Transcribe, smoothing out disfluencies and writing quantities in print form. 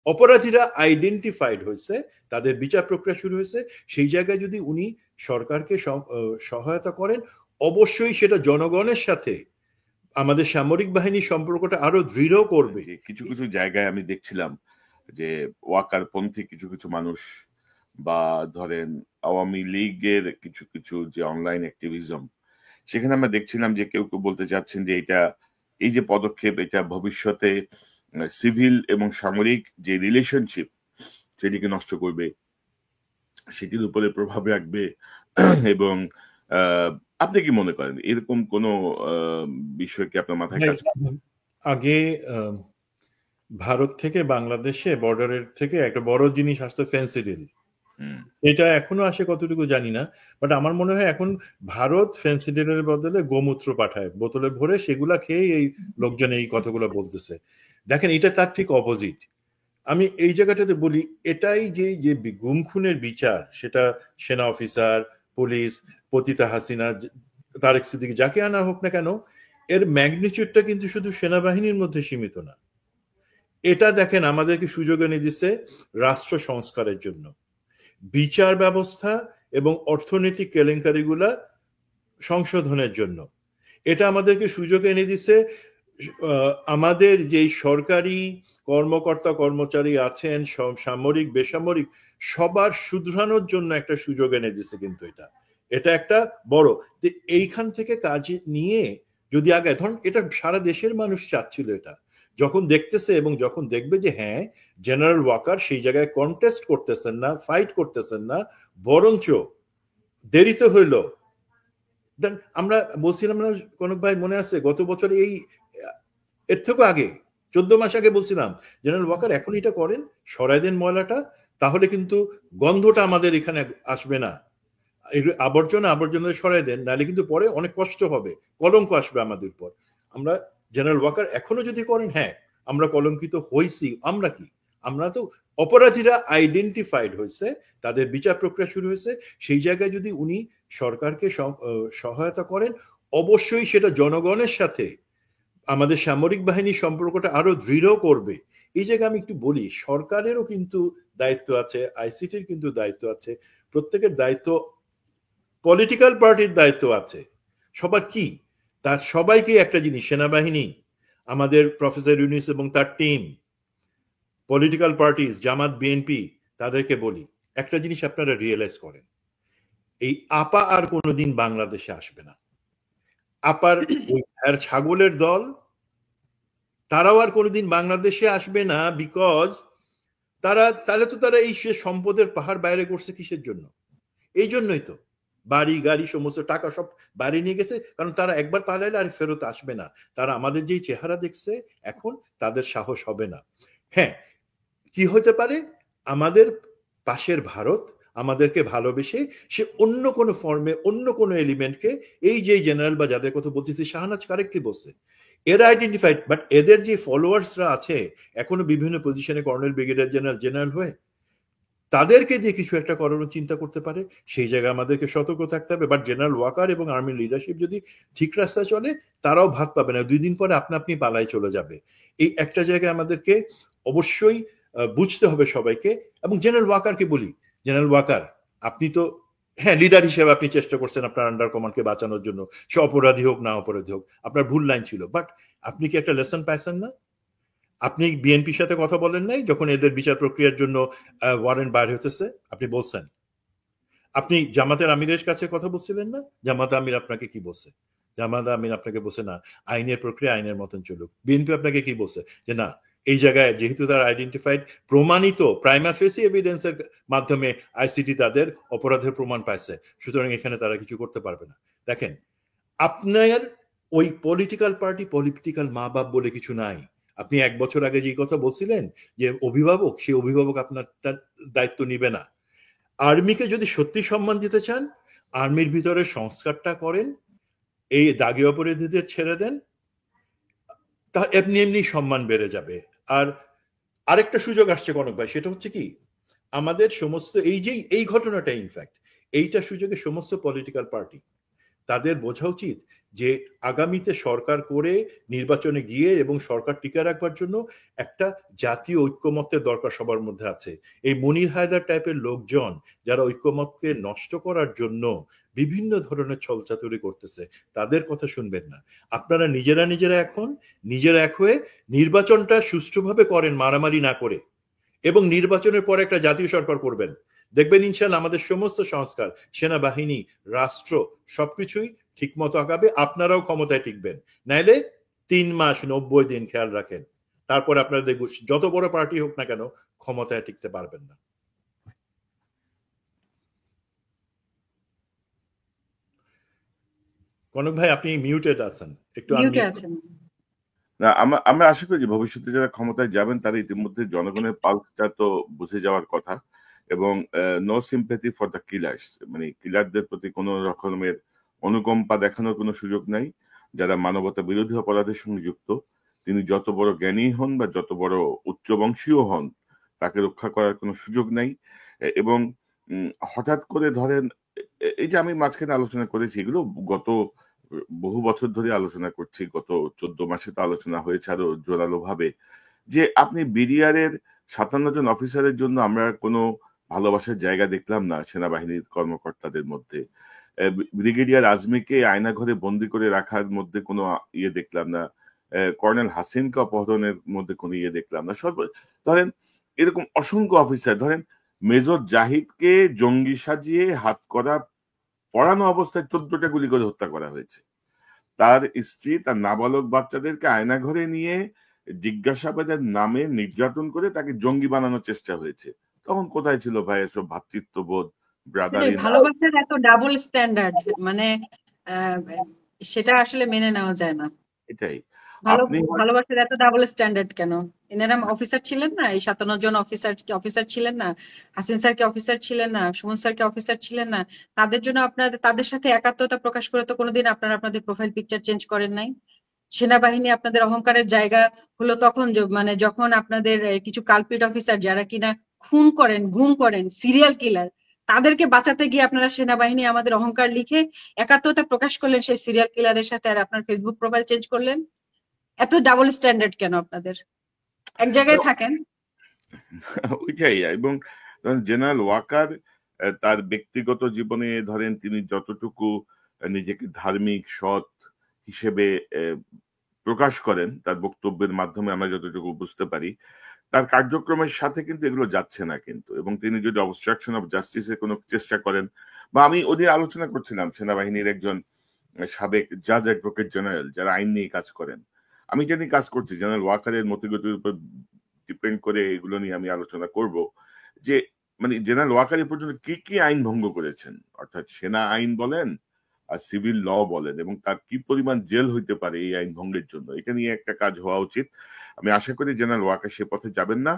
অপরাধীরা আইডেন্টিফাইড হয়েছে, তাদের বিচার প্রক্রিয়া শুরু হয়েছে, সেই জায়গায় যদি উনি সরকারকে সহায়তা করেন, অবশ্যই সেটা জনগণের সাথে আমাদের সামরিক বাহিনীর সম্পর্কটা আরো দৃঢ় করবে। কিছু কিছু জায়গায় আমি দেখছিলাম যে ওয়াকার পন্থী কিছু কিছু মানুষ বা ধরেন আওয়ামী লীগের কিছু কিছু যে অনলাইন অ্যাক্টিভিজম, সেখানে আমরা দেখছিলাম যে কেউ কেউ বলতে চাচ্ছেন যে এই যে পদক্ষেপ, এটা ভবিষ্যতে সিভিল এবং সামরিক যে রিলেশনশিপ সেটিকে নষ্ট করবে, সেটির উপরে প্রভাব রাখবে। এবং আপনি কি মনে করেন এরকম কোনো বিষয় কি আপনার মাথায় কাজ করে? আগে ভারত থেকে বাংলাদেশে বর্ডারের থেকে একটা বড় জিনিস আসতো ফেন্সিডিল। এটা এখনো আসে কতটুকু জানি না, বাট আমার মনে হয় এখন ভারত ফেন্সিডিলের বদলে গোমূত্র পাঠায় বোতলে ভরে, সেগুলা খেয়ে এই লোকজন এই কথাগুলো বলতেছে। দেখেন, এটা তার ঠিক অপোজিট। আমি এই জায়গাটাতে বলি, এটাই যে যে গুম খুনের বিচার, সেটা সেনা অফিসার, পুলিশ, পতিতা হাসিনা, তারেক সিদ্দিকী, যাকে আনা হোক না কেন, এর ম্যাগনিচিউডটা কিন্তু শুধু সেনাবাহিনীর মধ্যে সীমিত না। এটা দেখেন আমাদেরকে সুযোগ এনে দিচ্ছে রাষ্ট্র সংস্কারের জন্য, বিচার ব্যবস্থা এবং অর্থনৈতিক কেলেঙ্কারিগুলা সংশোধনের জন্য। এটা আমাদেরকে সুযোগ এনে দিচ্ছে আমাদের যেই সরকারি কর্মকর্তা কর্মচারী আছেন, সামরিক বেসামরিক, সবার শুধরানোর জন্য একটা সুযোগ এনে দিচ্ছে। কিন্তু এটা একটা বড়, এইখান থেকে কাজ নিয়ে যদি আগে, ধরুন এটা সারা দেশের মানুষ চাচ্ছিল, এটা যখন দেখতেছে এবং যখন দেখবে যে হ্যাঁ, জেনারেল ওয়াকার সেই জায়গায় কন্টেস্ট করতেছেন না, ফাইট করতেছেন না, বরঞ্চ দেরিতে হইল। আমরা বলছিলাম না কনক ভাই, মনে আছে গত বছর এর থেকে আগে 14 মাস আগে বলছিলাম, জেনারেল ওয়াকার এখন এটা করেন, সরাই দেন ময়লাটা, তাহলে কিন্তু গন্ধটা আমাদের এখানে আসবে না। আবর্জনা সরাই দেন, নাহলে কিন্তু পরে অনেক কষ্ট হবে, কলঙ্ক আসবে আমাদের উপর। আমরা জেনারেল ওয়াকার এখনো যদি করেন, হ্যাঁ আমরা কলঙ্কিত হইছি। আমরা কি, আমরা তো অপরাধীরা আইডেন্টিফাইড হয়েছে, তাদের বিচার প্রক্রিয়া শুরু হয়েছে, সেই জায়গায় যদি উনি সরকারকে সহায়তা করেন, অবশ্যই সেটা জনগণের সাথে আমাদের সামরিক বাহিনীর সম্পর্কটা আরো দৃঢ় করবে। এই জায়গায় আমি একটু বলি, সরকারেরও কিন্তু দায়িত্ব আছে, আইসিটির কিন্তু দায়িত্ব আছে, প্রত্যেকের দায়িত্ব, পলিটিক্যাল পার্টির দায়িত্ব আছে। সবার কি, তার সবাইকে একটা জিনিস, সেনাবাহিনী, আমাদের প্রফেসর ইউনূস এবং তার টিম, পলিটিক্যাল পার্টিজ, জামাত, বিএনপি, তাদেরকে বলি একটা জিনিস আপনারা রিয়েলাইজ করেন, এই আপা আর কোনোদিন বাংলাদেশে আসবে না। আপার ওই ছাগলের দল, তারাও আর কোনোদিন বাংলাদেশে আসবে না, বিকজ তারা এই সম্পদের পাহাড় বাইরে করছে কিসের জন্য? এই জন্যই তো বাড়ি গাড়ি সমস্ত টাকা সব বাড়ি নিয়ে গেছে, কারণ তারা একবার পালাইলে আর ফেরত আসবে না। তারা আমাদের যেই চেহারা দেখছে এখন, তাদের সাহস হবে না। হ্যাঁ, কি হতে পারে, আমাদের পাশের ভারত আমাদেরকে ভালোবেসে সে অন্য কোনো ফর্মে, অন্য কোনো এলিমেন্টকে, এই যে জেনারেল বা যাদের কথা বলতেছি, শাহনাজ কারেক্টলি বলছে, এরা আইডেন্টিফাইড, বাট এদের যে ফলোয়ার্সরা আছে এখনো বিভিন্ন পজিশনে, কর্নেল, ব্রিগেডিয়ার জেনারেল, জেনারেল হয়ে, তাদেরকে দিয়ে কিছু একটা করার চিন্তা করতে পারে। সেই জায়গায় আমাদেরকে সতর্ক থাকতে হবে। বাট জেনারেল ওয়াকার এবং আর্মির লিডারশিপ যদি ঠিক রাস্তায় চলে, তারাও ভাত পাবে না, 2 দিন পরে আপনি পালায় চলে যাবে। এই একটা জায়গায় আমাদেরকে অবশ্যই বুঝতে হবে সবাইকে। এবং জেনারেল ওয়াকারকে বলি, জেনারেল ওয়াকার, আপনি তো হ্যাঁ লিডার হিসেবে আপনি চেষ্টা করছেন আপনার আন্ডার কমান্ডকে বাঁচানোর জন্য, সে অপরাধী হোক না অপরাধী হোক, আপনার ভুল লাইন ছিল, বাট আপনি কি একটা লেসন পাইছেন না? আপনি বিএনপির সাথে কথা বলেন নাই যখন এদের বিচার প্রক্রিয়ার জন্য ওয়ারেন্ট বাইর হতেছে? আপনি বলছেন। আপনি জামাতের আমিরের কাছে কথা বলছিলেন না? জামাত আমির আপনাকে কি বলছে? জামাত আমির আপনাকে বলছে না, আইনের প্রক্রিয়া আইনের মতন চলুক। বিএনপি আপনাকে কি বলছে? যে না, এই জায়গায় যেহেতু তারা আইডেন্টিফাইড, প্রমাণিত প্রাইমা ফেসি এভিডেন্সের মাধ্যমে আইসিটি তাদের অপরাধের প্রমাণ পাইছে, সুতরাং এখানে তারা কিছু করতে পারবে না। দেখেন, আপনার ওই পলিটিক্যাল পার্টি, পলিটিক্যাল মা বাপ বলে কিছু নাই। আপনি 1 বছর আগে যে কথা বলছিলেন যে অভিভাবক, সেই অভিভাবক আপনার দায়িত্ব নিবে না। আর্মিকে যদি সত্যি সম্মান দিতে চান, আর্মির ভিতরে সংস্কারটা করেন, এই দাগি অপরাধীদের ছেড়ে দেন, তা এমনি এমনি সম্মান বেড়ে যাবে। আর আরেকটা সুযোগ আসছে কনক ভাই, সেটা হচ্ছে কি, আমাদের সমস্ত এই ঘটনাটা, ইনফ্যাক্ট এইটা সুযোগে সমস্ত পলিটিক্যাল পার্টি তাদের বোঝা উচিত যে আগামীতে সরকার করে নির্বাচনে গিয়ে এবং সরকার টিকে রাখবার জন্য একটা জাতীয় ঐক্যমত্যের দরকার সবার মধ্যে আছে। এই মনির হায়দার টাইপের লোকজন যারা ঐক্যমতকে নষ্ট করার জন্য বিভিন্ন ধরনের ছলচাতুরি করতেছে, তাদের কথা শুনবেন না। আপনারা নিজেরা এখন নিজেরা এক হয়ে নির্বাচনটা সুষ্ঠুভাবে করেন, মারামারি না করে, এবং নির্বাচনের পরে একটা জাতীয় সরকার করবেন। দেখবেন ইনশাল্লাহ আমাদের সমস্ত সংস্কার, সেনাবাহিনী, রাষ্ট্র সবকিছুই ঠিক মতো আগাবে, আপনারাও ক্ষমতায় টিকবেন। নাইলে 3 মাস 90 দিন খেয়াল রাখেন, তারপর আপনারা দেখব যত বড় পার্টি হোক না কেন ক্ষমতায় টিকতে পারবেন না। কনক ভাই আপনি মিউটেড আছেন, একটু আনমিউট করুন। না, আমরা আশা করি যে ভবিষ্যতে যারা ক্ষমতায় যাবেন তারা ইতিমধ্যে জনগণের পালসটা তো বুঝে যাওয়ার কথা, এবং no sympathy for the killers, মানে কিলারদের প্রতি কোনো রকমের অনুকম্পা দেখানোর কোনো সুযোগ নাই। যারা মানবতা বিরোধী অপরাধের সঙ্গে যুক্ত, তিনি যত বড় জ্ঞানী হন বা যত বড় উচ্চবংশীয় হন, তাকে রক্ষা করার কোনো সুযোগ নাই। এবং হঠাৎ করে ধরেন এই যে আমি মাঝখানে আলোচনা করেছি, এগুলো গত বহু বছর ধরে আলোচনা করছি, গত 14 মাসে তো আলোচনা হয়েছে আরো জোরালো ভাবে, যে আপনি বিডিআরের 57 জন অফিসারের জন্য আমরা কোনো ভালোবাসার জায়গা দেখলাম না সেনাবাহিনীর কর্মকর্তাদের মধ্যে। ব্রিগেডিয়ার আজমিকে আয়নাঘরে বন্দি করে রাখার মধ্যে কোনো ইয়ে দেখলাম না। কর্নেল হাসিনকে অপহরণের মধ্যে কোনো ইয়ে দেখলাম না। ধরেন এরকম অসংখ্য অফিসার, ধরেন মেজর জাহিদকে জঙ্গি সাজিয়ে হাত করা পড়ানো অবস্থায় 14টা গুলি করে হত্যা করা হয়েছে। তার স্ত্রী তার নাবালক বাচ্চাদেরকে আয়নাঘরে নিয়ে জিজ্ঞাসাবাদের নামে নির্যাতন করে তাকে জঙ্গি বানানোর চেষ্টা হয়েছে। তখন কোথায় ছিল ভাই এসব ভ্রাতৃত্ববোধ, ব্রাদারলি? ভালোবাসার এত ডাবল স্ট্যান্ডার্ড, মানে সেটা আসলে মেনে নেওয়া যায় না। এটাই ভালোবাসার এত ডাবল স্ট্যান্ডার্ড কেন? এনারা অফিসার ছিলেন না? এই 57 জন অফিসার ছিলেন না? হাসিন স্যার কি অফিসার ছিলেন না? সুমন স্যার কি অফিসার ছিলেন না? তাদের জন্য আপনাদের তাদের সাথে একাত্মতা প্রকাশ করে তো কোনোদিন আপনারা আপনাদের প্রোফাইল পিকচার চেঞ্জ করেন নাই। সেনাবাহিনী আপনাদের অহংকারের জায়গা হলো তখন, মানে যখন আপনাদের কিছু কালপিট অফিসার যারা কিনা খুন করেন, গুম করেন, সিরিয়াল কিলার, তাদেরকে বাঁচাতে গিয়ে আপনারা সেনাবাহিনী আমাদের অহংকার লিখে একাত্মতা প্রকাশ করলেন সেই সিরিয়াল কিলারের সাথে, আর আপনার ফেসবুক প্রোফাইল চেঞ্জ করলেন। এত ডাবল স্ট্যান্ডার্ড কেন আপনাদের? এক জায়গায় থাকেন। ওইটাই। এবং জেনারেল ওয়াকার তার ব্যক্তিগত জীবনে ধরেন তিনি যতটুকু নিজেকে ধার্মিক সৎ হিসেবে প্রকাশ করেন তার বক্তব্যের মাধ্যমে আমরা যতটুকু বুঝতে পারি, তার কার্যক্রমের সাথে কিন্তু এগুলো যাচ্ছে না কিন্তু। এবং তিনি যদি অবস্ট্রাকশন অফ জাস্টিসের কোনো চেষ্টা করেন, বা আমি ওদের আলোচনা করছিলাম সেনাবাহিনীর একজন সাবেক জাজ অ্যাডভোকেট জেনারেল যারা আইন নিয়ে কাজ করেন, আমি জানি কাজ করছি জেনারেল ওয়াকারের মতিগতির উপর ডিপেন্ড করে এগুলো নিয়ে আমি আলোচনা করব, যে মানে জেনারেল ওয়াকার এ পর্যন্ত কি কি আইন ভঙ্গ করেছেন, অর্থাৎ সেনা আইন বলেন আর সিভিল ল বলেন, এবং তার কি পরিমাণ জেল হইতে পারে এই আইন ভঙ্গের জন্য। এটা নিয়ে একটা কাজ হওয়া উচিত। আমি আশা করি জেনারেল ওয়াকার সে পথে যাবেন না।